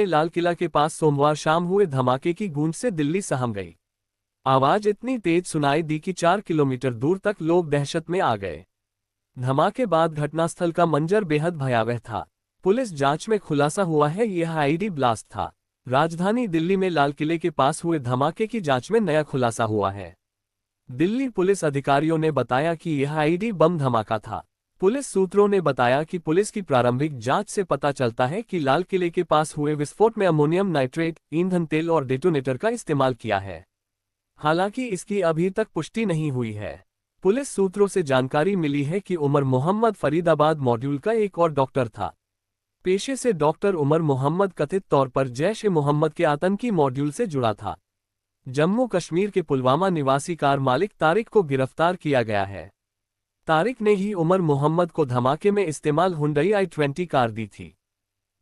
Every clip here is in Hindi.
में लाल किला के पास सोमवार शाम हुए धमाके की गूंज से दिल्ली सहम गई। आवाज इतनी तेज सुनाई दी कि 4 किलोमीटर दूर तक लोग दहशत में आ गए। धमाके बाद घटनास्थल का मंजर बेहद भयावह था। पुलिस जांच में खुलासा हुआ है यह आईडी ब्लास्ट था। राजधानी दिल्ली में लाल किले के पास हुए धमाके की जांच में नया खुलासा हुआ है। दिल्ली पुलिस अधिकारियों ने बताया कि यह आईडी बम धमाका था। पुलिस सूत्रों ने बताया कि पुलिस की प्रारंभिक जांच से पता चलता है कि लाल किले के पास हुए विस्फोट में अमोनियम नाइट्रेट, ईंधन तेल और डेटोनेटर का इस्तेमाल किया है। हालांकि इसकी अभी तक पुष्टि नहीं हुई है। पुलिस सूत्रों से जानकारी मिली है कि उमर मोहम्मद फरीदाबाद मॉड्यूल का एक और डॉक्टर था। पेशे से डॉक्टर उमर मोहम्मद कथित तौर पर जैश ए मोहम्मद के आतंकी मॉड्यूल से जुड़ा था। जम्मू कश्मीर के पुलवामा निवासी कार मालिक तारिक को गिरफ्तार किया गया है। तारिक ने ही उमर मोहम्मद को धमाके में इस्तेमाल हुंडई i20 कार दी थी।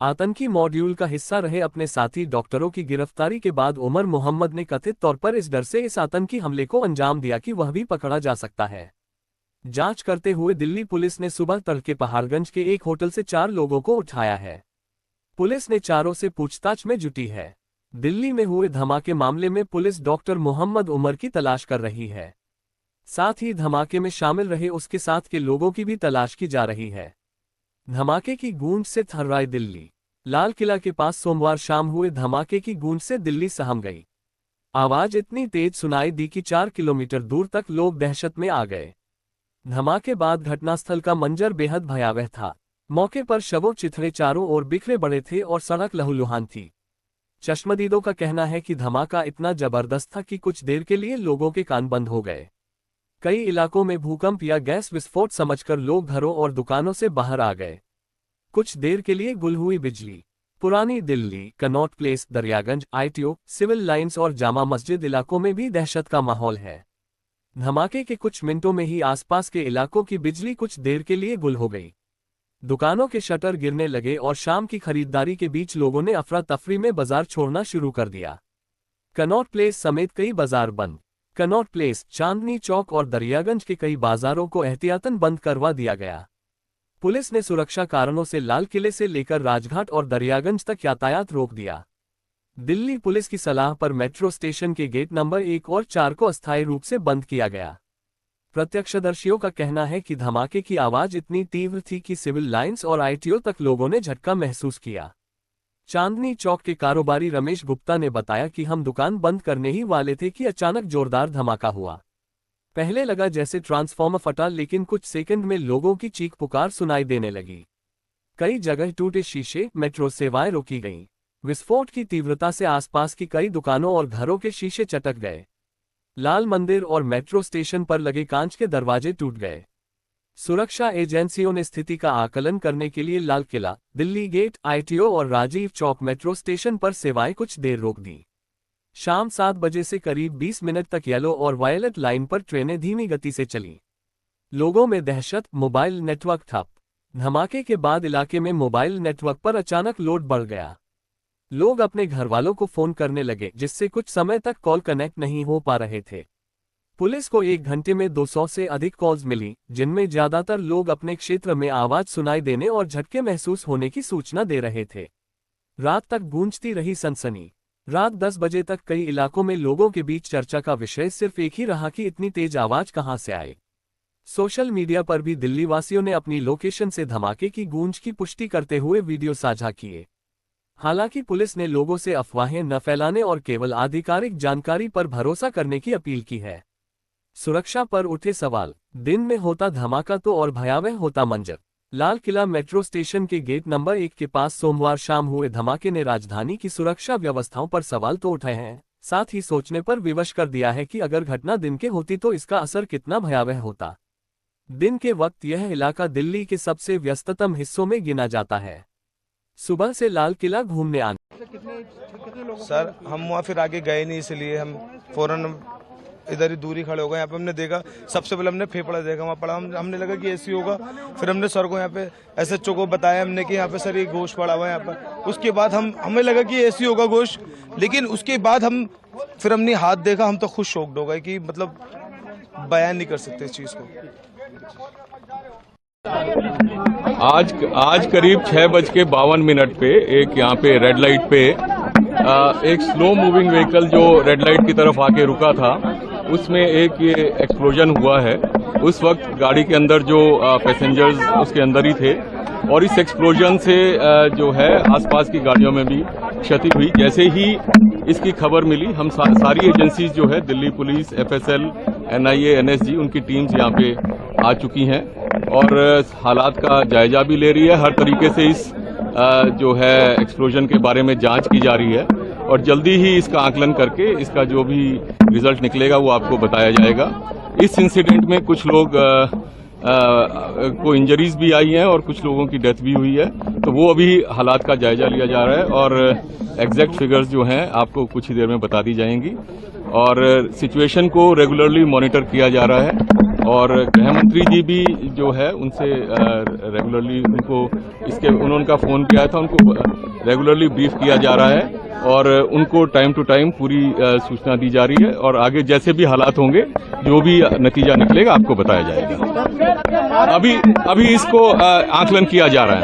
आतंकी मॉड्यूल का हिस्सा रहे अपने साथी डॉक्टरों की गिरफ्तारी के बाद उमर मोहम्मद ने कथित तौर पर इस डर से इस आतंकी हमले को अंजाम दिया कि वह भी पकड़ा जा सकता है। जांच करते हुए दिल्ली पुलिस ने सुबह तड़के पहाड़गंज के एक होटल से 4 लोगों को उठाया है। पुलिस ने चारों से पूछताछ में जुटी है। दिल्ली में हुए धमाके मामले में पुलिस डॉक्टर मोहम्मद उमर की तलाश कर रही है। साथ ही धमाके में शामिल रहे उसके साथ के लोगों की भी तलाश की जा रही है। धमाके की गूंज से थर्राई दिल्ली। लाल किला के पास सोमवार शाम हुए धमाके की गूंज से दिल्ली सहम गई। आवाज इतनी तेज सुनाई दी कि 4 किलोमीटर दूर तक लोग दहशत में आ गए। धमाके बाद घटनास्थल का मंजर बेहद भयावह था। मौके पर शवों चिथड़े चारों ओर बिखरे पड़े थे और सड़क लहूलुहान थी। चश्मदीदों का कहना है कि धमाका इतना जबरदस्त था कि कुछ देर के लिए लोगों के कान बंद हो गए। कई इलाकों में भूकंप या गैस विस्फोट समझकर लोग घरों और दुकानों से बाहर आ गए। कुछ देर के लिए गुल हुई बिजली। पुरानी Delhi, Connaught Place, Daryaganj, ITO, civil lines और जामा मस्जिद इलाकों में भी दहशत का माहौल है। धमाके के कुछ मिनटों में ही आसपास के इलाकों की बिजली कुछ देर के लिए गुल हो गई। दुकानों के शटर गिरने लगे और शाम की खरीदारी के बीच लोगों ने अफरा तफरी में बाजार छोड़ना शुरू कर दिया। कनॉट प्लेस समेत कई बाजार बंद। कनॉट प्लेस, चांदनी चौक और दरियागंज के कई बाजारों को एहतियातन बंद करवा दिया गया। पुलिस ने सुरक्षा कारणों से लाल किले से लेकर राजघाट और दरियागंज तक यातायात रोक दिया। दिल्ली पुलिस की सलाह पर मेट्रो स्टेशन के गेट नंबर 1 और 4 को अस्थायी रूप से बंद किया गया। प्रत्यक्षदर्शियों का कहना है कि धमाके की आवाज इतनी तीव्र थी कि सिविल लाइंस और ITO तक लोगों ने झटका महसूस किया। चांदनी चौक के कारोबारी रमेश गुप्ता ने बताया कि हम दुकान बंद करने ही वाले थे कि अचानक जोरदार धमाका हुआ। पहले लगा जैसे ट्रांसफॉर्मर फटा, लेकिन कुछ सेकंड में लोगों की चीख पुकार सुनाई देने लगी। कई जगह टूटे शीशे, मेट्रो सेवाएं रोकी गईं। विस्फोट की तीव्रता से आसपास की कई दुकानों और घरों के शीशे चटक गए। लाल मंदिर और मेट्रो स्टेशन पर लगे कांच के दरवाजे टूट गए। सुरक्षा एजेंसियों ने स्थिति का आकलन करने के लिए लाल किला, दिल्ली गेट, ITO और राजीव चौक मेट्रो स्टेशन पर सेवाएं कुछ देर रोक दी। शाम 7 बजे से करीब 20 मिनट तक येलो और वायलेट लाइन पर ट्रेनें धीमी गति से चलीं। लोगों में दहशत, मोबाइल नेटवर्क ठप। धमाके के बाद इलाके में मोबाइल नेटवर्क पर अचानक लोड बढ़ गया। लोग अपने घरवालों को फोन करने लगे, जिससे कुछ समय तक कॉल कनेक्ट नहीं हो पा रहे थे। पुलिस को 1 घंटे में 200 से अधिक कॉल्स मिली, जिनमें ज्यादातर लोग अपने क्षेत्र में आवाज सुनाई देने और झटके महसूस होने की सूचना दे रहे थे। रात तक गूंजती रही सनसनी। रात 10 बजे तक कई इलाकों में लोगों के बीच चर्चा का विषय सिर्फ एक ही रहा कि इतनी तेज आवाज कहां से आई। सोशल मीडिया पर भी दिल्ली वासियों ने अपनी लोकेशन से धमाके की गूंज की पुष्टि करते हुए वीडियो साझा किए। हालांकि पुलिस ने लोगों से अफवाहें न फैलाने और केवल आधिकारिक जानकारी पर भरोसा करने की अपील की है। सुरक्षा पर उठे सवाल। दिन में होता धमाका तो और भयावह होता मंजर। लाल किला मेट्रो स्टेशन के गेट नंबर 1 के पास सोमवार शाम हुए धमाके ने राजधानी की सुरक्षा व्यवस्थाओं पर सवाल तो उठाए हैं, साथ ही सोचने पर विवश कर दिया है कि अगर घटना दिन के होती तो इसका असर कितना भयावह होता। दिन के वक्त यह इलाका दिल्ली के सबसे व्यस्ततम हिस्सों में गिना जाता है। सुबह से लाल किला घूमने आने सर हम वहाँ फिर आगे गए नहीं, इसलिए हम फौरन इधर ही दूरी खड़े हो गए। यहाँ पे हमने देखा, सबसे पहले हमने फेफड़ा देखा, वहाँ पड़ा, हमने लगा कि ऐसी होगा। फिर हमने सर को यहाँ पे SHO को बताया हमने कि यहाँ पे सर ये गोश्त पड़ा हुआ है यहाँ पर। उसके बाद हमें लगा कि ऐसी होगा गोश्त, लेकिन उसके बाद फिर हमने हाथ देखा, हम तो खुद शॉक्ड हो गए कि मतलब बयान नहीं कर सकते इस चीज़ को। आज करीब 6:52 पे एक यहाँ पे रेड लाइट पे एक स्लो मूविंग व्हीकल जो रेड लाइट की तरफ आके रुका था, उसमें एक ये एक्सप्लोजन हुआ है। उस वक्त गाड़ी के अंदर जो पैसेंजर्स उसके अंदर ही थे और इस एक्सप्लोजन से जो है आसपास की गाड़ियों में भी क्षति हुई। जैसे ही इसकी खबर मिली, हम सारी एजेंसीज जो है, Delhi police, FSL, NIA, NSG, उनकी टीम्स यहाँ पे आ चुकी हैं और हालात का जायजा भी ले रही है। हर तरीके से इस जो है एक्सप्लोजन के बारे में जांच की जा रही है और जल्दी ही इसका आकलन करके इसका जो भी रिजल्ट निकलेगा वो आपको बताया जाएगा। इस इंसिडेंट में कुछ लोग को इंजरीज भी आई हैं और कुछ लोगों की डेथ भी हुई है, तो वो अभी हालात का जायजा लिया जा रहा है और एग्जैक्ट फिगर्स जो हैं आपको कुछ ही देर में बता दी जाएंगी और सिचुएशन को रेगुलरली मॉनिटर किया जा रहा है और गृह मंत्री जी भी जो है उनसे रेगुलरली उनका फोन किया था, उनको रेगुलरली ब्रीफ किया जा रहा है और उनको टाइम टू टाइम पूरी सूचना दी जा रही है और आगे जैसे भी हालात होंगे, जो भी नतीजा निकलेगा आपको बताया जाएगा। अभी इसको आकलन किया जा रहा है।